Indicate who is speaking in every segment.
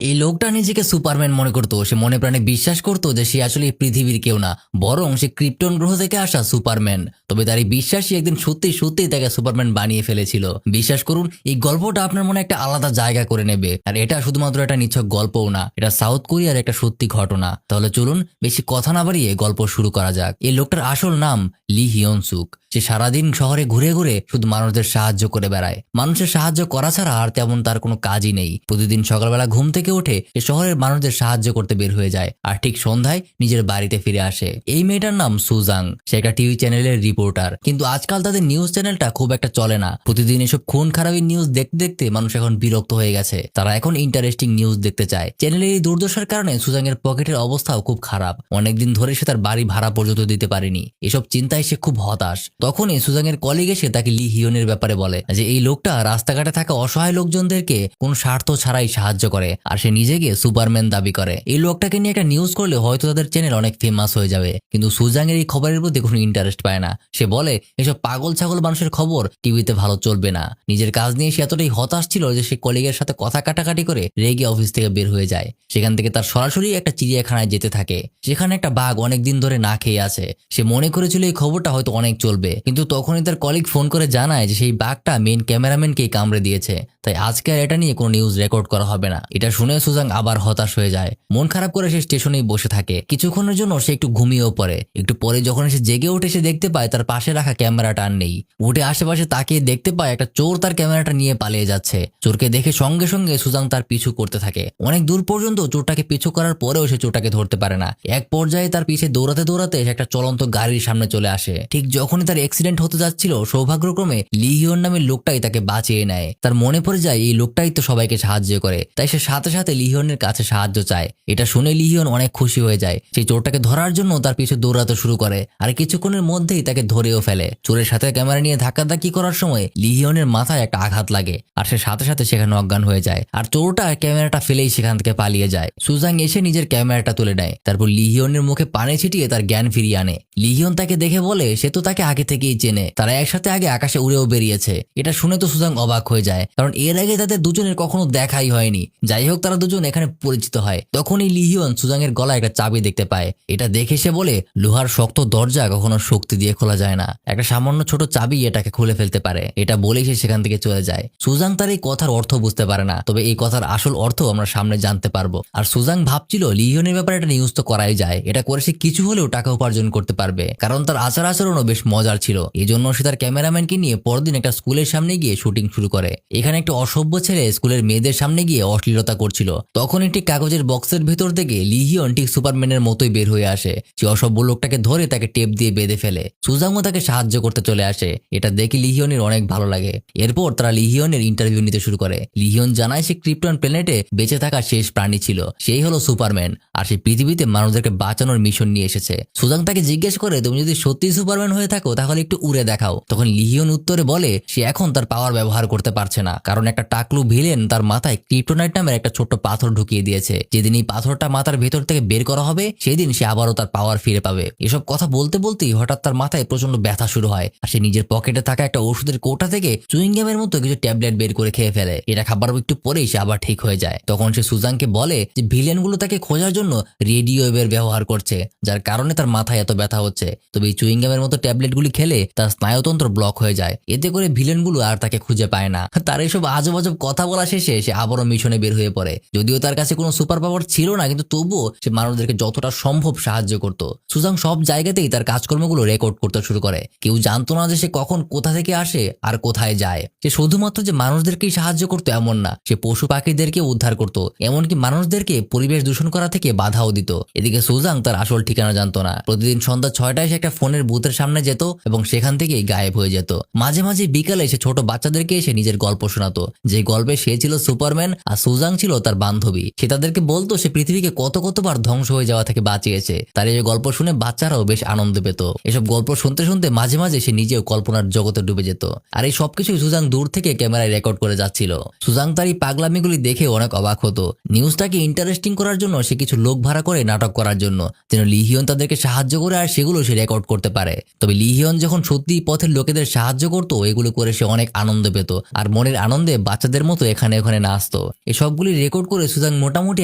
Speaker 1: এই লোকটা নিজেকে সুপারম্যান মনে করতো। সে মনে প্রাণে বিশ্বাস করতো যে সে আসলে এই পৃথিবীর কেউ না, বরং সে ক্রিপ্টন গ্রহ থেকে আসা সুপারম্যান। তবে তার এই বিশ্বাসই একদিন সত্যি সত্যি তাকে সুপারম্যান বানিয়ে ফেলেছিল। বিশ্বাস করুন, এই গল্পটা আপনার মনে একটা আলাদা জায়গা করে নেবে। আর এটা শুধুমাত্র একটা নিছক গল্পও না, এটা সাউথ কোরিয়ার একটা সত্যি ঘটনা। তাহলে চলুন বেশি কথা না বাড়িয়ে গল্প শুরু করা যাক। এই লোকটার আসল নাম লি হিয়ন সুক। সে সারাদিন শহরে ঘুরে ঘুরে শুধু মানুষদের সাহায্য করে বেড়ায়। মানুষের সাহায্য করা ছাড়া আর তেমন তার কোনো কাজই নেই। প্রতিদিন সকালবেলা ঘুম থেকে উঠে সে শহরের মানুষদের সাহায্য করতে বের হয়ে যায়, আর ঠিক সন্ধ্যায় নিজের বাড়িতে ফিরে আসে। এই মেয়েটার নাম সুজাং। সে একটা টিভি চ্যানেলের রিপোর্টার, কিন্তু আজকাল তাদের নিউজ চ্যানেলটা খুব একটা চলে না। প্রতিদিন এসব খুন খারাপি নিউজ দেখতে দেখতে মানুষ এখন বিরক্ত হয়ে গেছে। তারা এখন ইন্টারেস্টিং নিউজ দেখতে চায়। চ্যানেলের এই দুর্দশার কারণে সুজাং এর পকেটের অবস্থাও খুব খারাপ। অনেকদিন ধরে সে তার বাড়ি ভাড়া পর্যন্ত দিতে পারেনি। এসব চিন্তায় সে খুব হতাশ। তখনই সুজাং এর কলিগ এসে তাকে লি হিয়নের ব্যাপারে বলে যে এই লোকটা রাস্তাঘাটে থাকা অসহায় লোকজনদেরকে কোনো স্বার্থ ছাড়াই সাহায্য করে, আর সে নিজেকে সুপারম্যান দাবি করে। এই লোকটাকে নিয়ে একটা নিউজ করলে হয়তো তাদের চ্যানেল অনেক ফেমাস হয়ে যাবে। কিন্তু সুজাং এর এই খবরের প্রতি কোনো ইন্টারেস্ট পায় না। সে বলে এসব পাগল ছাগল মানুষের খবর টিভিতে ভালো চলবে না। নিজের কাজ নিয়ে সে এতটাই হতাশ ছিল যে সে কলিগের সাথে কথা কাটাকাটি করে রেগে অফিস থেকে বের হয়ে যায়। সেখান থেকে তার সরাসরি একটা চিড়িয়াখানায় যেতে থাকে। সেখানে একটা বাঘ অনেকদিন ধরে না খেয়ে আছে। সে মনে করেছিল এই খবরটা হয়তো অনেক চলবে, কিন্তু তখনই তার কলিগ ফোন করে জানায় যে সেই বাঘটা মেইন ক্যামেরাম্যানকেই কামড়ে দিয়েছে। তাই আজকে আর এটা নিয়ে কোনো নিউজ রেকর্ড করা হবে না। এটা শুনে সুজাং আবার হতাশ হয়ে যায়। মন খারাপ করে সে স্টেশনেই বসে থাকে। কিছুক্ষণের জন্য সে একটু ঘুমিয়েও পড়ে। একটু পরে যখন সে জেগে উঠে সে দেখতে পায় তার পাশে রাখা ক্যামেরাটা আর নেই। উঠে আশেপাশে তাকিয়ে দেখতে পায় একটা চোর তার ক্যামেরাটা নিয়ে পালিয়ে যাচ্ছে। চোরকে দেখে সঙ্গে সঙ্গে সুজাং তার পিছু করতে থাকে। অনেক দূর পর্যন্ত চোরটাকে পিছু করার পরেও সে চোরটাকে ধরতে পারে না। এক পর্যায়ে তার পিছে দৌড়াতে দৌড়াতে সে একটা চলন্ত গাড়ির সামনে চলে আসে। ঠিক যখনই তার অ্যাক্সিডেন্ট হতে যাচ্ছিল, সৌভাগ্যক্রমে লি হিয়ন নামের লোকটাই তাকে বাঁচিয়ে নেয়। তার মনে পড়ে যায় এই লোকটাই তো সবাইকে সাহায্য করে, তাই সে সাথে সাথে লি হিয়নের কাছে সাহায্য চায়। এটা শুনে লি হিয়ন অনেক খুশি হয়ে যায়। সেই চোরটাকে ধরার জন্য তার পিছু দৌড়াতে শুরু করে, আর কিছুক্ষণের মধ্যেই তাকে ধরেও ফেলে। চোরের সাথে ক্যামেরা নিয়ে ধাক্কাধাক্কি করার সময় লি হিয়নের মাথায় একটা আঘাত লাগে, আর সে সাথে সাথে সেখানে অজ্ঞান হয়ে যায়। আর চোরটা ক্যামেরাটা ফেলেই সেখান থেকে পালিয়ে যায়। সুজাং এসে নিজের ক্যামেরাটা তুলে নেয়, তারপর লি হিয়নের মুখে পানি ছিটিয়ে তার জ্ঞান ফিরিয়ে আনে। লি হিয়ন তাকে দেখে বলে সে তো তাকে আগে থেকেই চেনে, তারা একসাথে আগে আকাশে উড়েও বেরিয়েছে। এটা শুনে তো সুজাং অবাক হয়ে যায়, কারণ এর আগে তাদের দুজনের কখনো দেখাই হয়নি। যাই হোক, তারা দুজন এখানে পরিচিত হয়। তখনই লি হিয়ন সুজাং এর গলায় একটা চাবি দেখতে পায়। এটা দেখে সে বলে লোহার শক্ত দরজা কখনো শক্তি দিয়ে খোলা যায় না, একটা সামান্য ছোট চাবি এটাকে খুলে ফেলতে পারে। এটা বলেই সে সেখান থেকে চলে যায়। সুজাং তার এই কথার অর্থ বুঝতে পারে না, তবে এই কথার আসল অর্থ আমরা সামনে জানতে পারবো। আর সুজাং ভাবছিল লি হিয়নের ব্যাপারে একটা নিউজ তো করাই যায়। এটা করে সে কিছু হলেও টাকা উপার্জন করতে পারবে, কারণ তার আচার আচরণও বেশ মজার ছিল। এই জন্য সে তার ক্যামেরাম্যানকে নিয়ে পরদিন একটা স্কুলের সামনে গিয়ে শুটিং শুরু করে। এখানে একটা অসভ্য ছেলে স্কুলের মেয়েদের সামনে গিয়ে অশ্লীলতা করছিল। তখন একটি কাগজের বক্সের ভেতর থেকে লি হিয়ন ঠিক সুপারম্যানের মতোই বের হয়ে আসে। সে অসভ্য লোকটাকে ধরে তাকে টেপ দিয়ে বেঁধে ফেলে। সুজাংও তাকে সাহায্য করতে চলে আসে। এটা দেখে লি হিয়নের অনেক ভালো লাগে। এরপর তারা লি হিয়নের ইন্টারভিউ নিতে শুরু করে। লি হিয়ন জানায় সে ক্রিপ্টন প্ল্যানেটে বেঁচে থাকা শেষ প্রাণী ছিল, সেই হলো সুপারম্যান, আর সে পৃথিবীতে মানুষদেরকে বাঁচানোর মিশন নিয়ে এসেছে। সুজাং তাকে জিজ্ঞেস করে তুমি যদি সত্যি সুপারম্যান হয়ে থাকো তাহলে একটু উড়ে দেখাও। তখন লি হিয়ন উত্তরে বলে সে এখন তার পাওয়ার ব্যবহার করতে পারছে না, কারণ একটা টাকলু ভিলেন তার মাথায় ক্রিপ্টোনাইট নামের একটা ছোট্ট পাথর ঢুকিয়ে দিয়েছে। যেদিন এই পাথরটা মাথার ভেতর থেকে বের করা হবে সেদিন সে আবারও তার পাওয়ার ফিরে পাবে। এসব কথা বলতে বলতেই হঠাৎ তার মাথায় প্রচন্ড ব্যথা শুরু হয়, আর সে নিজের পকেটে থাকা একটা ওষুধের কৌটা থেকে চুইংগামের মতো কিছু ট্যাবলেট বের করে খেয়ে ফেলে। এটা খাবার একটু পরেই সে আবার ঠিক হয়ে যায়। তখন সে সুজাংকে বলে যে ভিলেনগুলো তাকে খোঁজার জন্য রেডিও ওয়েভের ব্যবহার করছে, যার কারণে তার মাথায় এত ব্যথা হচ্ছে। তবে এই চুইংগামের মতো ট্যাবলেটগুলি খেলে তার স্নায়ুতন্ত্র ব্লক হয়ে যায়, এতে করে ভিলেনগুলো আর তাকে খুঁজে পায় না। তার এইসব আজব আজব কথা বলা শেষে সে আবারও মিশনে বের হয়ে পড়ে। যদিও তার কাছে কোনো সুপার পাওয়ার ছিল না, কিন্তু তবুও সে মানুষদেরকে যতটা সম্ভব সাহায্য করত। সুজাং সব জায়গাতেই তার কাজকর্মগুলো রেকর্ড করতে শুরু করে। কেউ জানতো না যে সে কখন কোথা থেকে আসে আর কোথায় যায়। সে শুধুমাত্র যে মানুষদেরকেই সাহায্য করতো এমন না, সে পশু পাখিদেরকে উদ্ধার করত, এমনকি মানুষদেরকে পরিবেশ দূষণ করা থেকে বাধাও দিত। এদিকে সুজাং তার আসল ঠিকানা জানতো না। প্রতিদিন সন্ধ্যা 6টায় সে একটা ফোনের বুথের সামনে যেত এবং সেখান থেকেই গায়েব হয়ে যেত। মাঝে মাঝে বিকালে সে ছোট বাচ্চাদেরকে এসে নিজের গল্প শোনাতো, যে গল্পে সে ছিল সুপারম্যান আর সুজাং ছিল তার বান্ধবী। সে তাদেরকে বলতো সে পৃথিবীকে কতবার ধ্বংস হয়ে যাওয়া থেকে বাঁচিয়েছে। তার এই গল্প শুনে বাচ্চারাও বেশ আনন্দ পেত। এসব গল্প শুনতে শুনতে মাঝে মাঝে সে নিজেও কল্পনার জগতে ডুবে যেত। আর এই সবকিছু সুজাং দূর থেকে ক্যামেরায় রেকর্ড করে যাচ্ছিল। সুজাং তার এই পাগলামিগুলি দেখে অনেক অবাক হতো। নিউজটাকে ইন্টারেস্টিং করার জন্য সে কিছু লোক ভাড়া করে নাটক করার জন্য, যেন লি হিয়ন তাদেরকে সাহায্য করে আর সেগুলো সে রেকর্ড করতে পারে। তবে লি হিয়ন লিহিয়ন যখন সত্যি পথের লোকেদের সাহায্য করতো এগুলো করে সে অনেক আনন্দ পেত আর মনের আনন্দে বাচ্চাদের মতো এখানে ওখানে নাচতো। এসবগুলি রেকর্ড করে সুজাং মোটামুটি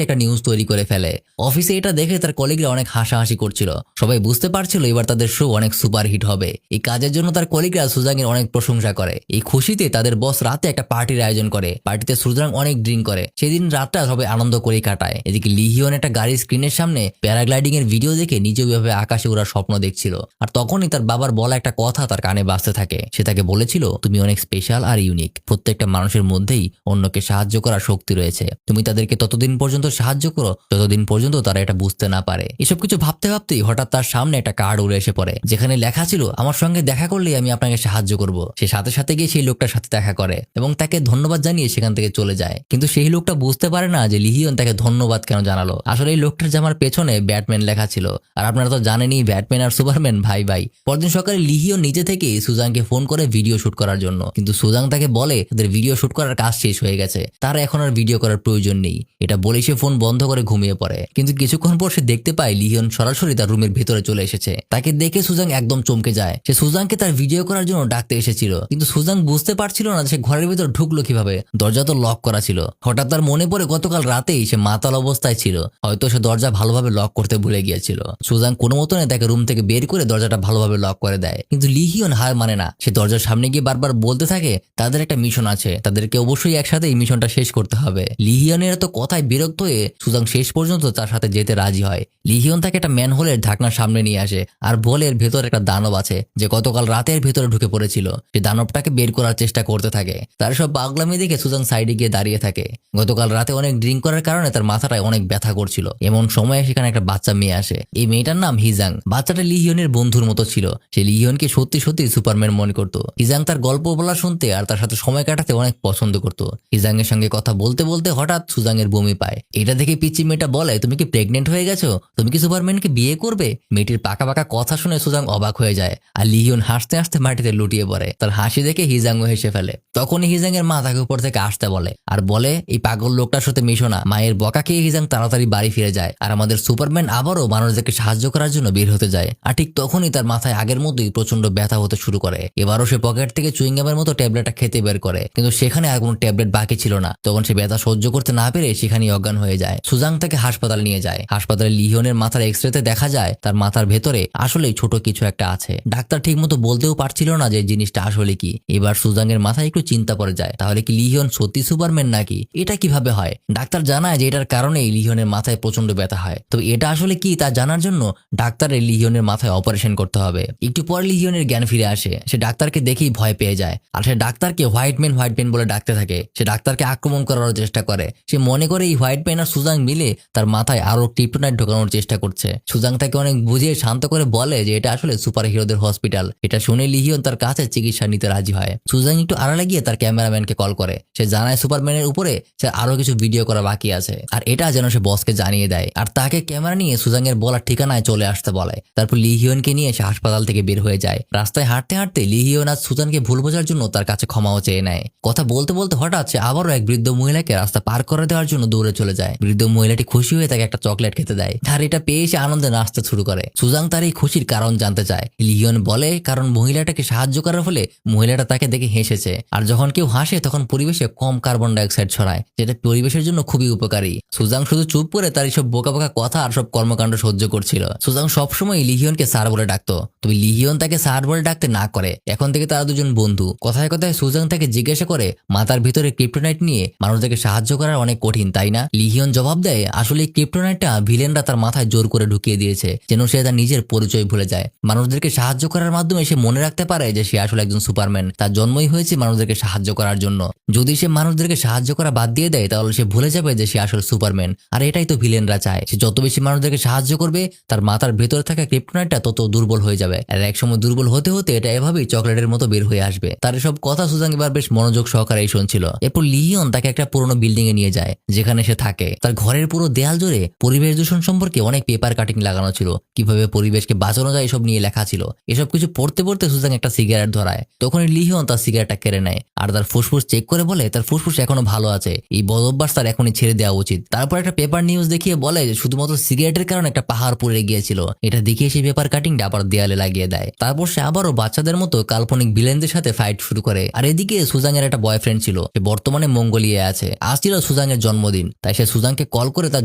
Speaker 1: একটা নিউজ তৈরি করে ফেলে। অফিসে এটা দেখে তার কলিগরা অনেক হাসাহাসি করছিল। সবাই বুঝতে পারছিল এবার তাদের শো অনেক সুপারহিট হবে। এই কাজের জন্য তার কলিগরা সুজাংয়ের অনেক প্রশংসা করে। এই খুশিতে তাদের বস রাতে একটা পার্টির আয়োজন করে। পার্টিতে সুজাং অনেক ড্রিঙ্ক করে। সেদিন রাতটা সবাই আনন্দ করেই কাটায়। এদিকে লিহিয়ন একটা গাড়ির স্ক্রিনের সামনে প্যারাগ্লাইডিং এর ভিডিও দেখে নিজেও এভাবে আকাশে ওড়ার স্বপ্ন দেখছিল। আর তখনই তার বাবার বলা একটা কথা তার কানে বাজতে থাকে। সে তাকে বলেছিল, তুমি অনেক স্পেশাল আর ইউনিক। প্রত্যেকটা মানুষের মধ্যেই অন্যকে সাহায্য করার শক্তি রয়েছে। তুমি তাদেরকে ততদিন পর্যন্ত সাহায্য করো যতদিন পর্যন্ত তারা এটা বুঝতে না পারে। এসব কিছু ভাবতে ভাবতেই হঠাৎ তার সামনে একটা কার্ড উড়ে এসে পড়ে, যেখানে লেখা ছিল, আমার সঙ্গে দেখা করলেই আমি আপনাকে সাহায্য করব। সে সাথে সাথে গিয়ে সেই লোকটার সাথে দেখা করে এবং তাকে ধন্যবাদ জানিয়ে সেখান থেকে চলে যায়। কিন্তু সেই লোকটা বুঝতে পারে না যে লিহিয়ন তাকে ধন্যবাদ কেন জানালো। আসলে এই লোকটার জামার পেছনে ব্যাটম্যান লেখা ছিল। আর আপনারা তো জানেনই ব্যাটম্যান আর সুপারম্যান ভাই ভাই। পরদিন সকালে লিহিয়ন নিজে থেকেই সুজাংকে ফোন করে ভিডিও শুট করার জন্য, কিন্তু সুজাং তাকে বলে তাদের ভিডিও শুট করার কাজ শেষ হয়ে গেছে, তার এখন আর ভিডিও করার প্রয়োজন নেই। এটা বলে সে ফোন বন্ধ করে ঘুমিয়ে পড়ে। কিন্তু কিছুক্ষণ পর সে দেখতে পায় লিহিয়ন সরাসরি তার রুমের ভেতরে চলে এসেছে। তাকে দেখে সুজাং একদম চমকে যায়। সে সুজাংকে তার ভিডিও করার জন্য ডাকতে এসেছিল, কিন্তু সুজাং বুঝতে পারছিল না সে ঘরের ভেতর ঢুকলো কিভাবে। দরজা তো লক করা ছিল। হঠাৎ তার মনে পড়ে গতকাল রাতেই সে মাতাল অবস্থায় ছিল, হয়তো সে দরজা ভালোভাবে লক করতে ভুলে গিয়েছিল। সুজাং কোনো মতনে তাকে রুম থেকে বের করে দরজাটা ভালোভাবে লক করে দেয়। কিন্তু লিহিয়ন হার মানে না। সে দরজার সামনে গিয়ে বারবার বলতে থাকে তাদের একটা মিশন আছে, তাদেরকে অবশ্যই একসাথে এই মিশনটা শেষ করতে হবে। লিহিয়নের তো কথায় বিরক্ত হয়ে সুজাং শেষ পর্যন্ত তার সাথে যেতে রাজি হয়। লিহিয়ন তাকে একটা ম্যানহোলের ঢাকনার সামনে নিয়ে আসে আর বলে এর ভেতরে একটা দানব আছে যে গতকাল রাতের ভেতরে ঢুকে পড়েছিল। সে দানবটাকে বের করার চেষ্টা করতে থাকে। তার সব পাগলামি দেখে সুজাং সাইডে গিয়ে দাঁড়িয়ে থাকে। গতকাল রাতে অনেক ড্রিঙ্ক করার কারণে তার মাথাটায় অনেক ব্যথা করছিল। এমন সময় সেখানে একটা বাচ্চা মেয়ে আসে। এই মেয়েটার নাম হিজাং। বাচ্চাটা লিহিয়নের বন্ধুর মতো ছিল। সে লিহিয়নকে সত্যি সত্যি সুপারম্যান মনে করত। হিজাং তার গল্প বলা শুনতে আর তার সাথে সময় কাটাতে অনেক পছন্দ করত। হিজাং এর সঙ্গে কথা বলতে বলতে হঠাৎ সুজাং এর বমি পায়। এটা দেখে পিচ্চি মেয়েটা বলে, তুমি কি প্রেগনেন্ট হয়ে গেছো? তুমি কি সুপারম্যানকে বিয়ে করবে? মেয়েটির পাকা পাকা কথা শুনে সুজাং অবাক হয়ে যায় আর লিহিয়ন হাসতে হাসতে মাটিতে লুটিয়ে পড়ে। তার হাসি দেখে হিজাংও হেসে ফেলে। তখনই হিজাং এর মা তাকে উপর থেকে আসতে বলে আর বলে, এই পাগল লোকটার সাথে মিশো না। মায়ের বকা খেয়ে হিজাং তাড়াতাড়ি বাড়ি ফিরে যায় আর আমাদের সুপারম্যান আবারও মানুষদেরকে সাহায্য করার জন্য বের হতে যায়। আর ঠিক তখনই তার মাথায় আগের মতোই প্রচন্ড ব্যথা হতে শুরু করে। এবারও সে পকেট থেকে চুইংগামের মতো ট্যাবলেটটা খেতে বের করে, কিন্তু সেখানে আর কোনো ট্যাবলেট বাকি ছিল না। তখন সে ব্যথা সহ্য করতে না পেরে সেখানেই অজ্ঞান হয়ে যায়। সুজাং তাকে হাসপাতাল নিয়ে যায়। হাসপাতালে লিহিয়নের মাথার এক্সরেতে দেখা যায় তার মাথার ভেতরে আসলেই ছোট কিছু একটা আছে। ডাক্তার ঠিক মতো বলতেও পারছিল না যে জিনিসটা আসলে কি। এবার সুজাং এর মাথায় একটু চিন্তা পড়ে যায়, তাহলে কি লিহিয়ন সত্যি সুপারম্যান নাকি? এটা কিভাবে হয়? ডাক্তার জানায় যে এটার কারণেই লিহিয়নের মাথায় প্রচন্ড ব্যথা হয়। তবে এটা আসলে কি তা জানার জন্য ডাক্তারের লিহিয়নের মাথায় অপারেশন করতে হবে। একটু পর লিহিয়নের জ্ঞান ফিরে আসে। সে ডাক্তারকে দেখেই ভয় পেয়ে যায় আর সে ডাক্তারকে হোয়াইট ম্যান বলে ডাকতে থাকে। সে ডাক্তারকে আক্রমণ করার চেষ্টা করে। সে মনে করে এই হোয়াইট ম্যান আর সুজাং মিলে তার মাথায় আরো ক্রিপ্টোনাইট ঢোকানোর চেষ্টা করছে। সুজাং তাকে অনেক বুঝিয়ে শান্ত করে বলে যে এটা আসলে সুপার হিরোদের হসপিটাল। এটা শুনে লিহিয়ন তার কাছে চিকিৎসা নিতে রাজি হয়। সুজাং একটু আড়ালে গিয়ে তার ক্যামেরাম্যানকে কল করে। সে জানায় সুপারম্যানের উপরে সে আরো কিছু ভিডিও করা বাকি আছে আর এটা যেন সে বসকে জানিয়ে দেয়। আর তাকে ক্যামেরা নিয়ে সুজাং এর বলার ঠিকানায় চলে আসতে বলে। তারপর লিহিয়নকে নিয়ে সে হাসপাতাল থেকে বের হয়ে যায়। রাস্তায় হাঁটতে হাঁটতে লিহিয়ন আর সুজানকে ভুল বোঝার জন্য তার কাছে ক্ষমাও চেয়ে নেয়। কথা বলতে বলতে হঠাৎ সে আবারও এক বৃদ্ধ মহিলাকে রাস্তা পার করে দেওয়ার জন্য দৌড়ে চলে যায়। বৃদ্ধ মহিলাটি খুশি হয়ে তাকে একটা চকলেট খেতে দেয় আর এটা পেয়ে সে আনন্দে নাচতে শুরু করে। সুজাং তার এই খুশির কারণ জানতে চায়। লিহিয়ন বলে কারণ মহিলাটাকে সাহায্য করার ফলে মহিলাটা তাকে দেখে হেসেছে আর যখন কেউ হাসে তখন পরিবেশে কম কার্বন ডাইঅক্সাইড ছড়ায়, যেটা পরিবেশের জন্য খুবই উপকারী। সুজাং শুধু চুপ করে তার এইসব বোকা বোকা কথা আর সব কর্মকাণ্ড সহ্য করছিল। সুজাং সবসময় লিহিয়নকে স্যার বলে ডাকতো, তবে লিহিয়ন তাকে স্যার বলে ডাকতে না করে। এখন থেকে তারা দুজন বন্ধু। কথায় কথায় সুজাং তাকে জিজ্ঞাসা করে মাথার ভিতরে ক্রিপ্টোনাইট নিয়ে মানুষদেরকে সাহায্য করা অনেক কঠিন, তাই না? লিহিয়ন জবাব দেয় আসলে এই ক্রিপ্টোনাইটটা ভিলেনরা তার মাথায় জোর করে ঢুকিয়ে দিয়েছে যেন সে তার নিজের পরিচয় ভুলে যায়। মানুষদেরকে সাহায্য করার মাধ্যমে সে মনে রাখতে পারে যে সে আসলে একজন সুপারম্যান। তার জন্মই হয়েছে মানুষদেরকে সাহায্য করার জন্য। যদি সে মানুষদেরকে সাহায্য করা বাদ দিয়ে দেয় তাহলে সে ভুলে যাবে যে সে আসলে সুপারম্যান। আর এটাই তো ভিলেনরা চায়। সে যত বেশি মানুষদেরকে সাহায্য করবে তার মাথার ভেতরে থাকা ক্রিপ্টোনাইটটা তত দুর্বল হয়ে যাবে আর একসময় দুর্বল হতে হতে এটা এভাবেই চকলেটের মতো বের হয়ে আসবে। তার এসব কথা সুজাং এবার বেশ মনোযোগ সহকারেই শুনছিল। এরপর লিহিয়ন তাকে একটা পুরোনো বিল্ডিং এ নিয়ে যায় যেখানে সে থাকে। তার ঘরের পুরো দেয়াল জুড়ে পরিবেশ দূষণ সম্পর্কে অনেক পেপার কাটিং লাগানো ছিল, কিভাবে পরিবেশকে বাঁচানো যায় এসব নিয়ে লেখা ছিল। এসব কিছু পড়তে পড়তে সুজাং একটা সিগারেট ধরায়। তখনই লিহিয়ন তার সিগারেটটা কেড়ে নেয় আর তার ফুসফুস চেক করে বলে তার ফুসফুস এখনো ভালো আছে, এই বদ অভ্যাস তার এখনই ছেড়ে দেওয়া উচিত। তারপর একটা পেপার নিউজ দেখিয়ে বলে যে শুধুমাত্র সিগারেটের কারণে একটা পাহাড় পড়ে গিয়েছিল। এটা দেখিয়ে সেই পেপার কাটিংটা আবার দেয়ালে লাগিয়ে দেয়। তারপর সে আবারও বাচ্চাদের মতো কাল্পনিক ভিলেনদের সাথে ফাইট শুরু করে। আর এদিকে সুজাং এর একটা বয়ফ্রেন্ড ছিল, সে বর্তমানে মঙ্গোলিয়ায় আছে। আজ ছিল সুজাং এর জন্মদিন, তাই সে সুজাংকে কল করে তার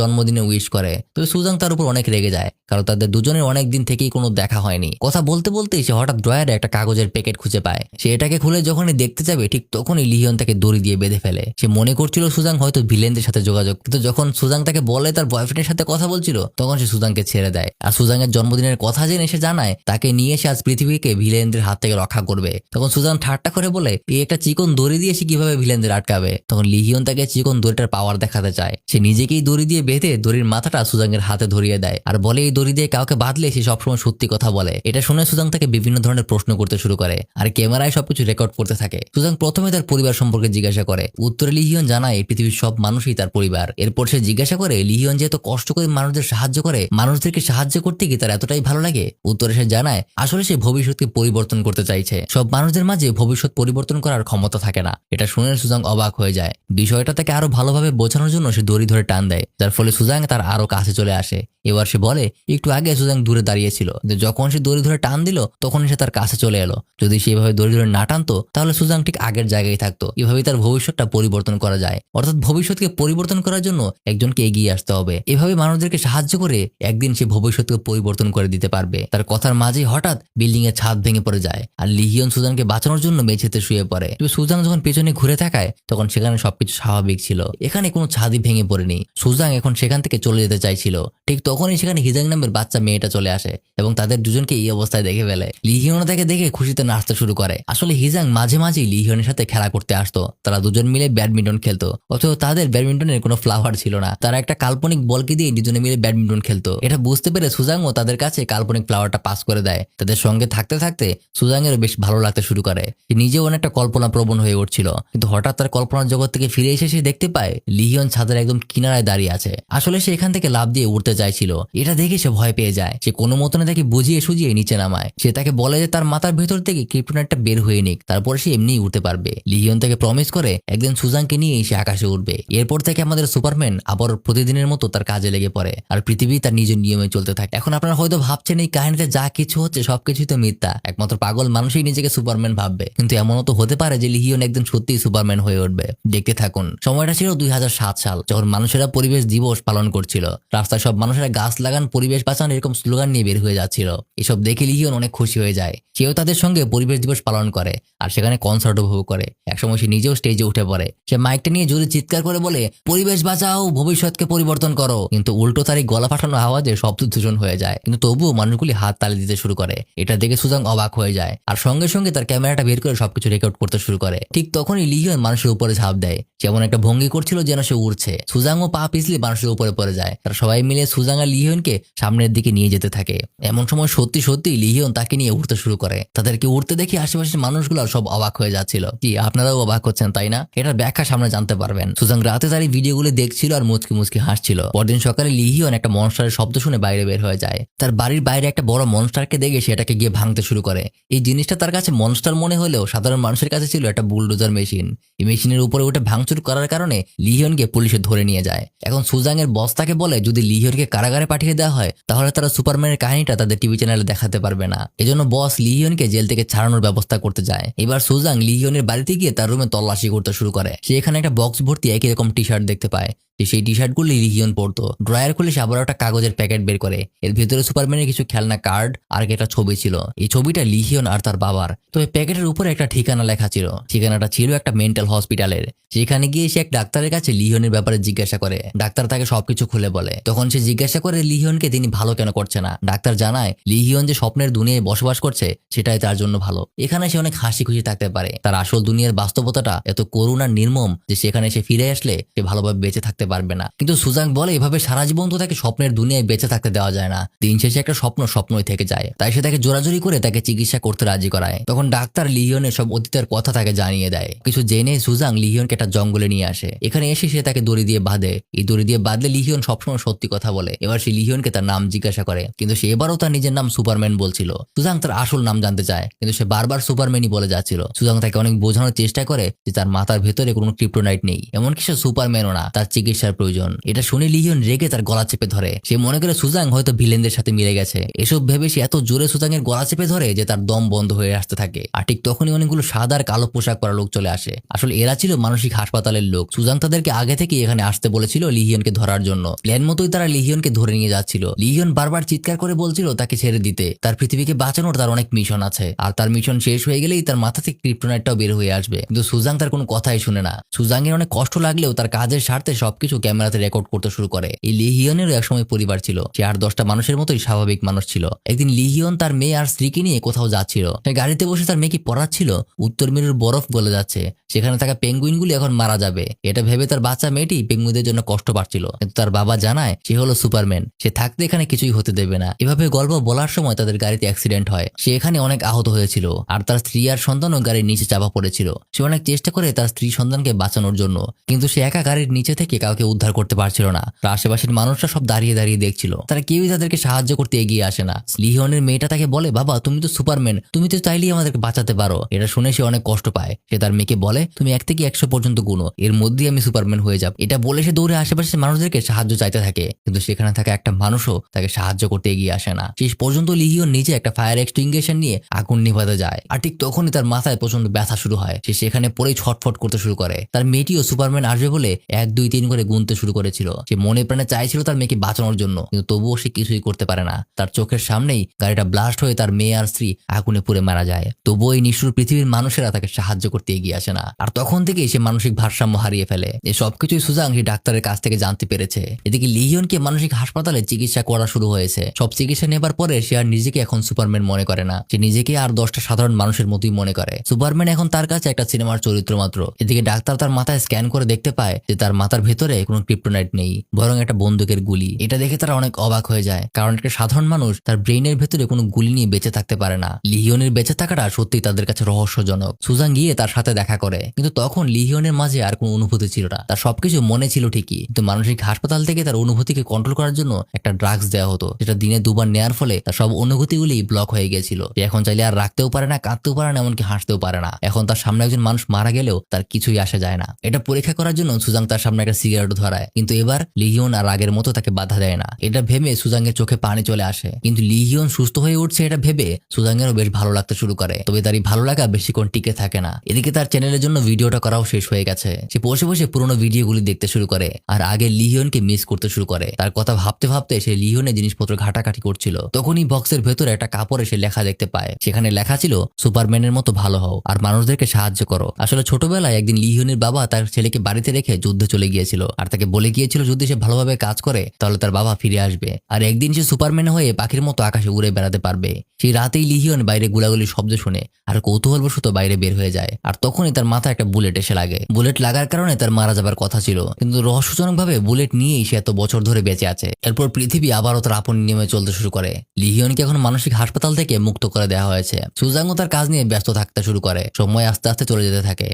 Speaker 1: জন্মদিনে উইশ করে। তবে সুজাং তার উপর অনেক রেগে যায়, কারণ তাদের দুজনের অনেক দিন থেকেই কোনো দেখা হয়নি। কথা বলতে বলতেই সে হঠাৎ ড্রয়ারে একটা কাগজের প্যাকেট খুঁজে পায়। সে এটাকে খুলে যখনই দেখতে যাবে ঠিক তখনই লিহিয়ন তাকে দড়ি দিয়ে বেঁধে ফেলে। সে মনে করছিল সুজাং হয়তো ভিলেনদের সাথে যোগাযোগ, কিন্তু যখন সুজাং তাকে বলে তার বয়ফ্রেন্ডের সাথে কথা বলছিল তখন সে সুজাংকে ছেড়ে দেয়। আর সুজাং এর জন্মদিনের কথা জেনে সে জানায় তাকে নিয়ে এসে আজ পৃথিবীকে ভিলেনদের হাত থেকে রক্ষা করবে। তখন সুজাং ঠাট্টা করে বলে এই একটা চিকন দড়ি দিয়ে সে কিভাবে ভিলেনদের আটকাবে। তখন লিহিয়ন তাকে চিকন দড়িটার পাওয়ার দেখাতে চায়। সে নিজেকেই দড়ি দিয়ে বেঁধে দড়ির মাথাটা সুজাং এর হাতে ধরিয়ে দেয় আর বলে এই দড়ি দিয়ে কাউকে বাঁধলে সে সবসময় সত্যি কথা বলে। এটা শুনে সুজাং তাকে বিভিন্ন ধরনের প্রশ্ন করতে শুরু করে আর ক্যামেরায় সবকিছু রেকর্ড করতে থাকে। সুজাং প্রথমে তার পরিবার সম্পর্কে জিজ্ঞাসা করে। উত্তরে লিহিয়ন জানায় এই পৃথিবীর সব মানুষই তার পরিবার। এরপর সে জিজ্ঞাসা করে লিহিয়ন যে এত কষ্ট করে মানুষদের সাহায্য করে, মানুষদেরকে সাহায্য করতে কি তার এতটাই ভালো লাগে। উত্তরে সে জানায় আসলে সে ভবিষ্যৎকে পরিবর্তন করতে চাইছে। সব মানুষদের মাঝে ভবিষ্যৎ পরিবর্তন করার ক্ষমতা থাকে না। এটা শুনে সুজাং অবাক হয়ে যায়। বিষয়টা তাকে আরো ভালোভাবে বোঝানোর জন্য সে দড়ি ধরে টান দেয়, যার ফলে সুজাং তার আরো কাছে চলে আসে। এবার সে বলে একটু আগে সুজাং দূরে দাঁড়িয়েছিল, যখন সে দড়ি ধরে টান দিল তখন সে তার কাছে চলে এলো। যদি সেভাবে দড়ি ধরে না টানতো তাহলে সুজাং ঠিক আগের জায়গায় থাকতো। এভাবেই তার ভবিষ্যৎটা পরিবর্তন করা যায়। অর্থাৎ ভবিষ্যৎকে পরিবর্তন করার জন্য একজনকে এগিয়ে আসতে হবে। এভাবে মানুষদেরকে সাহায্য করে একদিন সে ভবিষ্যৎকে পরিবর্তন করে দিতে পারবে। তার কথার মাঝেই হঠাৎ বিল্ডিং এর ছাদ ভেঙে পড়ে যায় আর লিহিয়ন সুজানকে বাঁচানোর জন্য মেঝেতে শুয়ে পড়ে। তবে সুজাং যখন পেছনে ঘুরে তাকায় তখন সেখানে সবকিছু স্বাভাবিক ছিল, এখানে কোনো ছাদই ভেঙে পড়েনি। সুজাং এখন সেখান থেকে চলে যেতে চাইছিল, ঠিক তখনই সেখানে হিজাং নামের বাচ্চা মেয়েটা চলে আসে এবং তাদের দুজনকে এই অবস্থায় দেখে ফেলে। লিহিয়ন তাকে দেখে খুশিতে নাচতে শুরু করে। আসলে হিজাং মাঝে মাঝেই লিহিয়নের সাথে খেলা করতে আসতো। তারা দুজন মিলে ব্যাডমিন্টন খেলতো, অথচ তাদের ব্যাডমিন্টনের কোনো ফ্লাওয়ার ছিল না। তারা একটা কাল্পনিক বলকে দিয়ে দুজনে মিলে ব্যাডমিন্টন খেলতো। এটা বুঝতে পেরে সুজাংও তাদের কাছে কাল্পনিক ফ্লাওয়ারটা পাস করে দেয়। তাদের সঙ্গে থাকতে থাকতে সুজাংয়েরও বেশ ভালো লাগতে শুরু করে। সে নিজেও অনেকটা কল্পনা প্রবণ হয়ে উঠছিল, কিন্তু হঠাৎ তার কল্পনার জগৎ থেকে ফিরে এসে সে দেখতে পায় লিহিয়ন ছাদের একদম কিনারায় দাঁড়িয়ে আছে। আসলে সে এখান থেকে লাফ দিয়ে উঠতে চাইছিল। এটা দেখে সে ভয় পেয়ে যায়। সে কোনো মতনে তাকে বুঝিয়ে সুজিয়ে নিচে নামায়। সে তাকে বলে যে তার মাথার ভেতর থেকে ক্রিপ্টোনাইটটা বের হয়ে নিক, তারপর সে এমনিই উঠতে পারবে। লিহিয়ন তাকে প্রমিস করে একদিন সুজাংকে নিয়ে সে আকাশে উঠবে। এরপর থেকে আমাদের সুপারম্যান আবার প্রতিদিনের মতো তার কাজে লেগে পড়ে আর পৃথিবী তার নিজের নিয়মে চলতে থাকে। এখন আপনারা হয়তো ভাবছেন এই কাহিনীতে যা কিছু হচ্ছে সবকিছুই তো মিথ্যা, একমাত্র পাগল মানুষই নিজেকে সুপারম্যান ভাববে। কিন্তু এমনও তো হতে পারে যে লিহিয়ন একদিন সত্যিই সুপারম্যান হয়ে উঠবে। দেখতে থাকুন। সময়টা ছিল 2007 সাল, যখন মানুষেরা পরিবেশ দিবস পালন করছিল। রাস্তায় সব মানুষেরা গাছ লাগান, পরিবেশ বাঁচান এরকম স্লোগান নিয়ে বের হয়ে যাচ্ছিল। এসব দেখে লিহিয়ন অনেক খুশি হয়ে যায়। সেও তাদের সঙ্গে পরিবেশ দিবস পালন করে আর সেখানে কনসার্ট উপভোগ করে। একসময় সে নিজেও স্টেজে উঠে পড়ে। সে মাইকটা নিয়ে জোরে চিৎকার করে বলে পরিবেশ বাঁচাও, ভবিষ্যৎকে পরিবর্তন করো। কিন্তু উল্টো তার এই গলা ফাটানো আওয়াজে শব্দ দূষণ হয়ে যায়। কিন্তু তবুও মানুষগুলি হাত তালি দিতে শুরু করে। এটা দেখে সুজাং অবাক হয়ে যায় আর সঙ্গে সঙ্গে তার ক্যামেরাটা বের করে সবকিছু রেকর্ড করতে শুরু করে। ঠিক তখনই লিহিয়ন মানুষের উপরে ঝাঁপ দেয়। যেমন একটা ভঙ্গি করছিল যেন সে উড়ছে। সুজাংও পা পিছলে মানুষের উপরে পড়ে যায়। তারা সবাই মিলে সুজাং আর লিহিয়নকে সামনের দিকে নিয়ে যেতে থাকে। এমন সময় সত্যি সত্যি লিহিয়ন তাকে নিয়ে উঠতে শুরু করে। তাদেরকে উঠতে দেখে আশেপাশের মানুষগুলো সব অবাক হয়ে যাচ্ছিল। কি আপনারাও অবাক হচ্ছেন তাই না? এটার ব্যাখ্যা সামনে জানতে পারবেন। সুজাং রাতে তার এই ভিডিওগুলো দেখছিল আর মুচকি মুচকি হাসছিল। পরদিন সকালে লিহিয়ন একটা মনস্টারের শব্দ শুনে বাইরে বের হয়ে যায়। তার বাড়ির বাইরে একটা বড় মনস্টারকে দেখে সেটাকে গিয়ে ভাঙতে শুরু করে। এই জিনিসটা তার কাছে মনস্টার মনে হলেও সাধারণ মানুষের কাছে ছিল একটা বুলডোজার মেশিন। এই মেশিনের উপরে উঠে ভাঙচুর করার কারণে লিহিয়নকে পুলিশে ধরে নিয়ে যায়। এখন সুজাং এর বস তাকে বলে যদি লিহিয়নকে কারাগারে পাঠিয়ে দেওয়া হয় তাহলে তারা সুপারম্যানের কাহিনীটা তাদের টিভি চ্যানেলে দেখাতে পারবে না। এজন্য বস লিহিয়নকে জেল থেকে ছাড়ানোর ব্যবস্থা করতে যায়। এবার সুজাং লিহিয়নের বাড়িতে গিয়ে তার রুমে তল্লাশি করতে শুরু করে। সে এখানে একটা বক্স ভর্তি একই রকম টি শার্ট দেখতে পায়। সেই টি শার্টগুলি লিহিয়ন পরতো। ড্রয়ার খুলে সে আবার একটা কাগজের প্যাকেট বের করে। এর ভিতরে সুপারম্যানের কিছু খেলনা কার্ড আর একটা ছবি ছিল। এই ছবিটা লিহিয়ন আর তার বাবার। তবে প্যাকেটের উপরে একটা ঠিকানা লেখা ছিল। ঠিকানাটা ছিল একটা মেন্টাল হসপিটালের। সেখানে গিয়ে সে এক ডাক্তারের কাছে লিহিয়নের ব্যাপারে জিজ্ঞাসা করে। ডাক্তার তাকে সবকিছু খুলে বলে। তখন সে জিজ্ঞাসা করে লিহিয়নকে তিনি ভালো কেন করছে না। ডাক্তার জানায় লিহিয়ন যে স্বপ্নের দুনিয়ায় বসবাস করছে সেটাই তার জন্য ভালো। এখানে সে অনেক হাসি খুশি থাকতে পারে। তার আসল দুনিয়ার বাস্তবতাটা এত করুণ আর নির্মম যে সেখানে সে ফিরে আসলে সে ভালোভাবে বেঁচে থাকতে পারবে না। কিন্তু সুজাং বলে এভাবে সারা জীবন তো তাকে স্বপ্নের দুনিয়ায় বেঁচে থাকতে দেওয়া যায় না। দিন শেষে একটা স্বপ্নই থেকে যায়। তাই সে তাকে জোরাজোরি করে তাকে চিকিৎসা করতে রাজি করায়। তখন ডাক্তার লিহিয়নের সব অতীতের কথা তাকে জানিয়ে দেয়। কিছু জেনে সুজাং লিহিয়নকে একটা জঙ্গলে নিয়ে আসে। এখানে এসে সে তাকে দড়ি দিয়ে বাঁধে। এই দড়ি দিয়ে বাঁধলে লিহিয়ন সবসময় সত্যি কথা বলে। এবার সে লিহিয়নকে তার নাম জিজ্ঞাসা করে, কিন্তু সে এবারও তার নিজের নাম সুপারম্যান বলছিল। সুজাং তার আসল নাম জানতে চায়, কিন্তু সে বারবার সুপারম্যানই বলে যাচ্ছিল। সুজাং তাকে অনেক বোঝানোর চেষ্টা করে যে তার মাথার ভেতরে কোনো ক্রিপ্টোনাইট নেই, এমনকি সে সুপারম্যানও না। তার চিকিৎসা চিকিৎসার প্রয়োজন। এটা শুনে লিহিয়ন রেগে তার গলা চেপে ধরে। সে মনে করে সুজাং হয়তো ভিলেনদের সাথে মিলে গেছে। এসব ভেবে সে এত জোরে সুজাংয়ের গলা চেপে ধরে যে তার দম বন্ধ হয়ে আসতে থাকে। আর ঠিক তখনই অনেকগুলো সাদা আর কালো পোশাক পরা লোক চলে আসে। আসলে এরা ছিল মানসিক হাসপাতালের লোক। সুজাং তাদেরকে আগে থেকে এখানে আসতে বলেছিল লিহিয়নকে ধরার জন্য। প্ল্যান মতোই তারা লিহিয়নকে ধরে নিয়ে যাচ্ছিল। লিহিয়ন বারবার চিৎকার করে বলছিল তাকে ছেড়ে দিতে, তার পৃথিবীকে বাঁচানোর তার অনেক মিশন আছে, আর তার মিশন শেষ হয়ে গেলেই তার মাথা থেকে ক্রিপ্টোনাইটটাও বের হয়ে আসবে। কিন্তু সুজাং তার কোনো কথাই শুনে না। সুজাংয়ের অনেক কষ্ট লাগলেও তার কাজের স্বার্থে সবকিছু ক্যামেরাতে রেকর্ড করতে শুরু করে। এই লিহিয়নেরও একসময় পরিবার ছিল। সে আর 10টা মানুষের মতোই স্বাভাবিক মানুষ ছিল। একদিন লিহিয়ন তার মেয়ে আর স্ত্রীকে নিয়ে কোথাও যাচ্ছিল। সে গাড়িতে বসে তার মেয়েকে পড়াচ্ছিল উত্তর মেরুর বরফ গলে যাচ্ছে, সেখানে থাকা পেঙ্গুইনগুলি এখন মারা যাবে। এটা ভেবে তার বাচ্চা মেয়েটি পেঙ্গুইনদের জন্য কষ্ট পাচ্ছিল। কিন্তু তার বাবা জানায় সে হলো সুপারম্যান, সে থাকতে এখানে কিছুই হতে দেবে না। এভাবে গল্প বলার সময় তাদের গাড়িতে অ্যাক্সিডেন্ট হয়। সে এখানে অনেক আহত হয়েছিল, আর তার স্ত্রী আর সন্তানও গাড়ির নিচে চাপা পড়েছিল। সে অনেক চেষ্টা করে তার স্ত্রী সন্তানকে বাঁচানোর জন্য, কিন্তু সে একা গাড়ির নিচে থেকে কাউকে উদ্ধার করতে পারছিল না। তার আশেপাশের মানুষরা সব দাঁড়িয়ে দাঁড়িয়ে দেখছিল, তারা কেউই তাদেরকে সাহায্য করতে এগিয়ে আসে না। লিহিয়নের মেয়েটা তাকে বলে, বাবা তুমি তো সুপারম্যান, তুমি তো চাইলেই আমাদেরকে বাঁচাতে পারো। এটা শুনে সে অনেক কষ্ট পায়। সে তার মেয়েকে বলে, তুমি 1 থেকে 100 পর্যন্ত গুনো, এর মধ্যেই আমি সুপারম্যান হয়ে যাব। এটা বলে সে দৌড়ে আশেপাশের মানুষদেরকে সাহায্য চাইতে থাকে, কিন্তু সেখানে থাকা একটা মানুষও তাকে সাহায্য করতে এগিয়ে আসে না। শেষ পর্যন্ত লিহিয়ন নিজে একটা ফায়ার এক্সটিংগুইশার নিয়ে আগুন নিভাতে যায়। আর ঠিক তখনই তার মাথায় প্রচন্ড ব্যথা শুরু হয়। সে সেখানে পড়েই ছটফট করতে শুরু করে। তার মেয়েটিও সুপারম্যান আসবে বলে 1 2 3 করে গুনতে শুরু করেছিল। সে মনে প্রাণে চাইছিল তার মেয়েকে বাঁচানোর জন্য, কিন্তু তবুও সে কিছুই করতে পারে না। তার চোখের সামনেই গাড়িটা ব্লাস্ট হয়ে তার মেয়ে আর স্ত্রী আগুনে পুড়ে মারা যায়। তবুও এই নিষ্ঠুর পৃথিবীর মানুষেরা তাকে সাহায্য করতে এগিয়ে আসে না। আর তখন থেকেই সে মানসিক ভারসাম্য হারিয়ে ফেলে। এই সবকিছুই সুজাং সেই ডাক্তারের কাছ থেকে জানতে পেরেছে। এদিকে লিহিয়নকে মানসিক হাসপাতালে চিকিৎসা করা শুরু হয়েছে। সব চিকিৎসা নেবার পরে সে আর নিজেকে এখন সুপারম্যান মনে করে না। সে নিজেকে আর 10টা সাধারণ মানুষের মতোই মনে করে। সুপারম্যান এখন তার কাছে একটা সিনেমার চরিত্র মাত্র। এদিকে ডাক্তার তার মাথায় স্ক্যান করে দেখতে পায় যে তার মাথার ভেতরে কোনো ক্রিপ্টোনাইট নেই, বরং একটা বন্দুকের গুলি। এটা দেখে তারা অনেক অবাক হয়ে যায়, কারণ একটা সাধারণ মানুষ তার ব্রেইনের ভেতরে কোনো গুলি নিয়ে বেঁচে থাকতে পারে না। লিহিয়নের বেঁচে থাকাটা সত্যিই তাদের কাছে রহস্যজনক। সুজাং গিয়ে তার সাথে দেখা করে, কিন্তু তখন লিহিয়নের মাঝে আর কোনো অনুভূতি ছিল না। তার সবকিছু মনে ছিল ঠিকই, কিন্তু মানসিক হাসপাতাল থেকে তার অনুভূতিকে কন্ট্রোল করার জন্য একটা ড্রাগস দেওয়া হতো, যেটা দিনে 2বার নেয়ার ফলে তার সব অনুভূতিগুলি ব্লক হয়ে গিয়েছিল। সে এখন চাইলে আর রাখতেও পারে না, কাঁদতেও পারে না, এমনকি হাসতেও পারে না। এখন তার সামনে একজন মানুষ মারা গেলেও তার কিছুই আসে যায় না। এটা পরীক্ষা করার জন্য সুজাং তার সামনে একটা সিগারেট ধরায়, কিন্তু এবার লিহিয়ন আর আগের মতো তাকে বাধা দেয় না। এটা ভেবে সুজাংয়ের চোখে পানি চলে আসে। কিন্তু লিহিয়ন সুস্থ হয়ে উঠছে এটা ভেবে সুজাংয়েরও বেশ ভালো লাগতে শুরু করে। তবে তার এই ভালো লাগা বেশিক্ষণ টিকে থাকে না। এদিকে তার চ্যানেলের জন্য ভিডিওটা করাও শেষ হয়ে গেছে। সে বসে বসে পুরোনো ভিডিওগুলি দেখতে শুরু করে, আর আগে লিহিয়নকে মিস করতে শুরু করে। তার কথা ভাবতে ভাবতে সে লিহিয়নের জিনিসপত্র ঘাটাঘাটি করছিল। তখনই বক্সের ভেতরে একটা কাপড়ে সে লেখা দেখতে পায়। সেখানে লেখা ছিল, সুপারম্যানের মতো ভালো হও আর মানুষদেরকে সাহায্য করো। আসলে ছোটবেলায় একদিন লিহিয়নের বাবা তার ছেলেকে বাড়িতে রেখে যুদ্ধে চলে গিয়েছিল, আর তাকে বলে গিয়েছিল যদি সে ভালোভাবে কাজ করে তাহলে তার বাবা ফিরে আসবে, আর একদিন সে সুপারম্যান হয়ে পাখির মতো আকাশে উড়ে বেড়াতে পারবে। সেই রাতেই লিহিয়ন বাইরে গুলাগুলির শব্দ শুনে আর কৌতূহলবশত বাইরে বের হয়ে যায়। আর তখনই তার মাথায় একটা বুলেট এসে লাগে। বুলেট লাগার কারণে তার মারা যাবার কথা ছিল, কিন্তু রহস্যজনকভাবে বুলেট নিয়েই সে এত বছর ধরে বেঁচে আছে। এরপর পৃথিবী আবারও তার আপন নিয়মে চলতে শুরু করে। লিহিয়নকে এখন মানসিক হাসপাতাল থেকে মুক্ত করে দেওয়া হয়েছে। সুজাংও তার কাজ নিয়ে ব্যস্ত থাকতে শুরু করে। সময় আস্তে আস্তে চলে যেতে থাকে।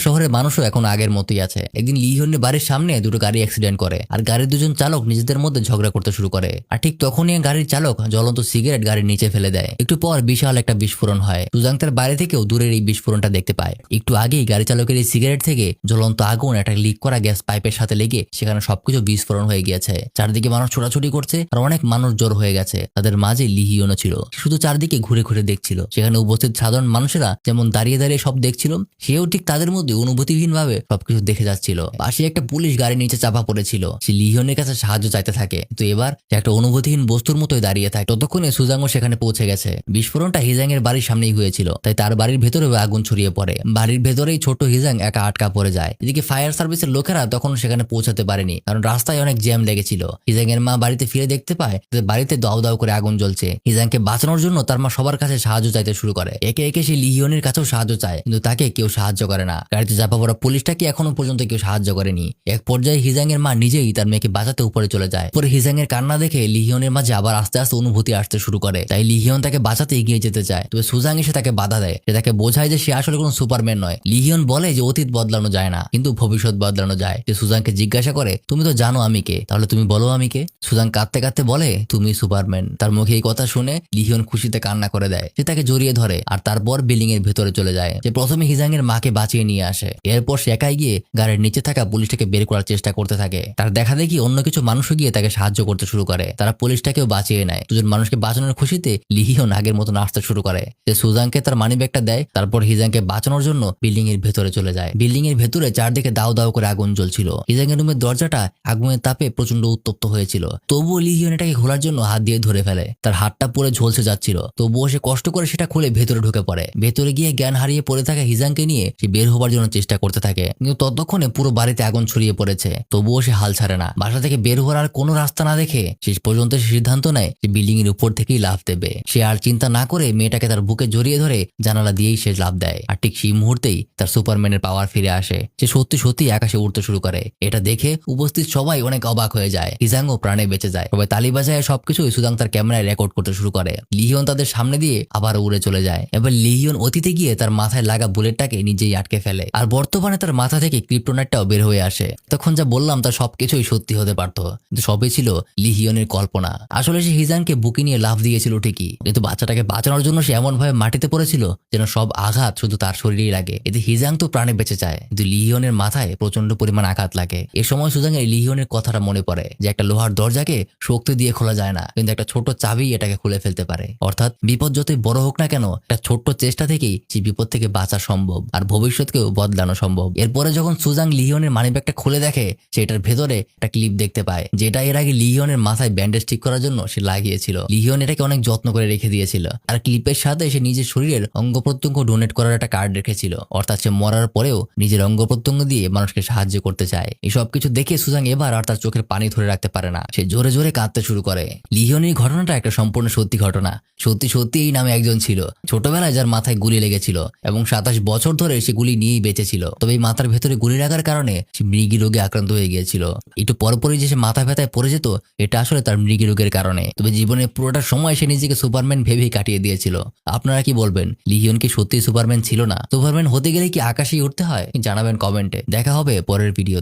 Speaker 1: শহরের মানুষও এখন আগের মতোই আছে। একদিন লিহিয়নের বাড়ির সামনে 2টো গাড়ি অ্যাক্সিডেন্ট করে, আর গাড়ির 2জন চালক নিজেদের মধ্যে ঝগড়া করতে শুরু করে। আর ঠিক তখনই গাড়ির চালক জ্বলন্ত সিগারেট গাড়ির নিচে ফেলে দেয়। একটু পর বিশাল একটা বিস্ফোরণ হয়। সুজাং তার বাড়ি থেকেও দূরের এই বিস্ফোরণটা দেখতে পায়। একটু আগেই গাড়ি চালকের এই সিগারেট থেকে জ্বলন্ত আগুন একটা লিক করা গ্যাস পাইপের সাথে লেগে সেখানে সবকিছু বিস্ফোরণ হয়ে গিয়েছে। চারদিকে মানুষ ছোটাছুটি করছে, আর অনেক মানুষ জড়ো হয়ে গেছে। তাদের মাঝে লিহিয়নও ছিল। শুধু চারদিকে ঘুরে ঘুরে দেখছিল। সেখানে উপস্থিত সাধারণ মানুষেরা যেমন দাঁড়িয়ে দাঁড়িয়ে সব দেখছিল, সেও ঠিক তাদের মধ্যে অনুভূতিহীন ভাবে সবকিছু দেখে যাচ্ছিল। পাশে একটা পুলিশ গাড়ির নিচে চাপা পড়েছিল। সে লিহিয়নের কাছে সাহায্য চাইতে থাকে, কিন্তু এবার সে একটা অনুভূতিহীন বস্তুর মতোই দাঁড়িয়ে থাকে। ততক্ষণে সুজাংও সেখানে পৌঁছে গেছে। বিস্ফোরণটা হিজাং এর বাড়ির সামনেই হয়েছিল, তাই তার বাড়ির ভেতরেও আগুন ছড়িয়ে পড়ে। বাড়ির ভেতরেই ছোট হিজাং একা আটকা পড়ে যায়। এদিকে ফায়ার সার্ভিসের লোকেরা তখন সেখানে পৌঁছাতে পারেনি, কারণ রাস্তায় অনেক জ্যাম লেগেছিল। হিজাং এর মা বাড়িতে ফিরে দেখতে পায় যে বাড়িতে দাউ দাউ করে আগুন জ্বলছে। হিজাংকে বাঁচানোর জন্য তার মা সবার কাছে সাহায্য চাইতে শুরু করে। একে একে সে লিহিয়নের কাছেও সাহায্য চায়, কিন্তু তাকে কেউ সাহায্য করে না। গাড়িতে চাপা পড়া পুলিশটাকে এখনো পর্যন্ত কেউ সাহায্য করেনি। এক পর্যায়ে হিজাং এর মা নিজেই তার মেয়েকে বাঁচাতে উপরে চলে যায়। পরে হিজাং এর কান্না দেখে লিহিয়নের মাঝে আবার আস্তে আস্তে অনুভূতি আসতে শুরু করে। তাই লিহিয়ন তাকে বাঁচাতে এগিয়ে যেতে চায়, তবে সুজাং এসে তাকে বাধা দেয়। সে তাকে বোঝায় যে সে আসলে কোনো সুপারম্যান নয়। লিহিয়ন বলে যে অতীত বদলানো যায় না, কিন্তু ভবিষ্যৎ বদলানো যায়। সে সুজাংকে জিজ্ঞাসা করে, তুমি তো জানো আমি কে, তাহলে তুমি বলো আমি কে। সুজাং কাঁদতে কাঁদতে বলে, তুমি সুপারম্যান। তার মুখে এই কথা শুনে লিহিয়ন খুশিতে কান্না করে দেয়। সে তাকে জড়িয়ে ধরে, আর তারপর বিল্ডিং এর ভেতরে চলে যায়। সে প্রথমে হিজাং এর মাকে বাঁচিয়ে নিয়ে আসে। এরপর সে একাই গিয়ে গাড়ির নিচে থাকা পুলিশটাকে বের করার করার চেষ্টা করতে থাকে। তার দেখা দেখি অন্য কিছু মানুষও গিয়ে তাকে সাহায্য করতে শুরু করে। তারা পুলিশটাকেও বাঁচিয়ে নেয়। দুজন মানুষকে বাঁচানোর খুশিতে লিহিয়ন আগের মতো নাচতে শুরু করে। সে সুজানকে তার মানিব্যাগটা দেয়, তারপর হিজাংকে বাঁচানোর জন্য বিল্ডিং এর ভেতরে চলে যায়। বিল্ডিং এর ভেতরে চারদিকে দাও দাও করে আগুন জ্বলছিল। হিজাংয়ের রুমের দরজাটা আগুনের তাপে প্রচন্ড উত্তপ্ত হয়েছিল। তবুও লিহিয়ন এটাকে খোলার জন্য হাত দিয়ে ধরে ফেলে। তার হাতটা পুরো ঝলসে যাচ্ছিল, তবুও সে কষ্ট করে সেটা খুলে ভেতরে ঢুকে পড়ে। ভেতরে গিয়ে জ্ঞান হারিয়ে পড়ে থাকা হিজাংকে নিয়ে সে বের হবার জন্য চেষ্টা করতে থাকে, কিন্তু ততক্ষণে পুরো বাড়িতে আগুন ছড়িয়ে পড়েছে। তবুও সে হাল ছাড়ে না। বাসা থেকে বের হওয়ার আর কোনো রাস্তা না দেখে শেষ পর্যন্ত সে সিদ্ধান্ত নেয় যে বিল্ডিং এর উপর থেকেই লাফ দেবে। সে আর চিন্তা না করে মেয়েটাকে তার বুকে জড়িয়ে ধরে জানালা দিয়েই সে লাফ দেয়। আর ঠিক সেই মুহূর্তেই তার সুপারম্যানের পাওয়ার ফিরে আসে। সে সত্যি সত্যি আকাশে উড়তে শুরু করে। এটা দেখে উপস্থিত সবাই অনেক অবাক হয়ে যায়। হিজাংও প্রাণে বেঁচে যায়। সবাই তালি বাজায় সবকিছু সুজাং তার ক্যামেরায় রেকর্ড করতে শুরু করে। লিহিয়ন তাদের সামনে দিয়ে আবার উড়ে চলে যায়। এবার লিহিয়ন অতীতে গিয়ে তার মাথায় লাগা বুলেটটাকে নিজেই আটকে ফেলে। আর বর্তমানে তার মাথা থেকে ক্রিপ্টোনাইটটাও বের হয়ে আসে। তখন যা বললাম তার সবকিছুই সত্যি হতে পারত, কিন্তু সবই ছিল লিহিয়নের কল্পনা। আসলে সে হিজাংকে বুকে নিয়ে লাফ দিয়েছিল ঠিকই, কিন্তু বাচ্চাটাকে বাঁচানোর জন্য সে এমন ভাবে মাটিতে পড়েছিল যেন সব আঘাত শুধু তার শরীরেই লাগে। এতে হিজাং তো প্রাণে বেঁচে যায়, কিন্তু লিহিয়নের মাথায় প্রচন্ড পরিমাণ আঘাত লাগে। এ সময় সুজাংয়ের লিহিয়নের কথাটা মনে পড়ে যে একটা লোহার দরজাকে শক্তি দিয়ে খোলা যায় না, কিন্তু একটা ছোট চাবি এটাকে খুলে ফেলতে পারে। অর্থাৎ বিপদ যতই বড় হোক না কেন, একটা ছোট্ট চেষ্টা থেকেই সেই বিপদ থেকে বাঁচা সম্ভব, আর ভবিষ্যৎকেও বদলানো সম্ভব। এরপরে যখন সুজাং লিহিয়নের মানিব্যাগটা খুলে দেখে, সেটার ভেতরে একটা ক্লিপ দেখতে পায়, যেটা এর আগে লিহিয়নের মাথায় ব্যান্ডেজ ঠিক করার জন্য সে লাগিয়েছিল। লিহিয়ন এটাকে অনেক যত্ন করে রেখে দিয়েছিল, আর ক্লিপের সাথে সে নিজের শরীরের অঙ্গ প্রত্যঙ্গ ডোনেট করার একটা কার্ড রেখেছিল। অর্থাৎ সে মরার পরেও নিজের অঙ্গ প্রত্যঙ্গ দিয়ে মানুষকে সাহায্য করতে চায়। এই সব কিছু দেখে সুজাং এবার আর তার চোখের পানি ধরে রাখতে পারে না। সে জোরে জোরে কাঁদতে শুরু করে। লিহিয়নের ঘটনাটা একটা সম্পূর্ণ সত্যি ঘটনা। সত্যি সত্যি এই নামে একজন ছিল ছোটবেলায় যার মাথায় গুলি লেগেছিল, এবং 27 বছর ধরে সে গুলি নিয়েই বেঁচেছিল। তবে এই মাথার ভেতরে গুলি লাগার কারণে সে মৃগী রোগে আক্রান্ত হয়ে গিয়েছিল। একটু পরপরই যে সে মাথা ব্যথায় পড়ে যেত, এটা আসলে তার মৃগী রোগের কারণে। তবে জীবনের পুরোটা সময় সে নিজেকে সুপারম্যান ভেবেই কাটিয়ে দিয়েছিল। আপনারা কি বলবেন, লিহিয়ন কি সত্যি সুপারম্যান ছিল না? সুপারম্যান হতে গেলে কি আকাশেই উঠতে হয়? জানাবেন কমেন্টে। দেখা হবে পরের ভিডিও।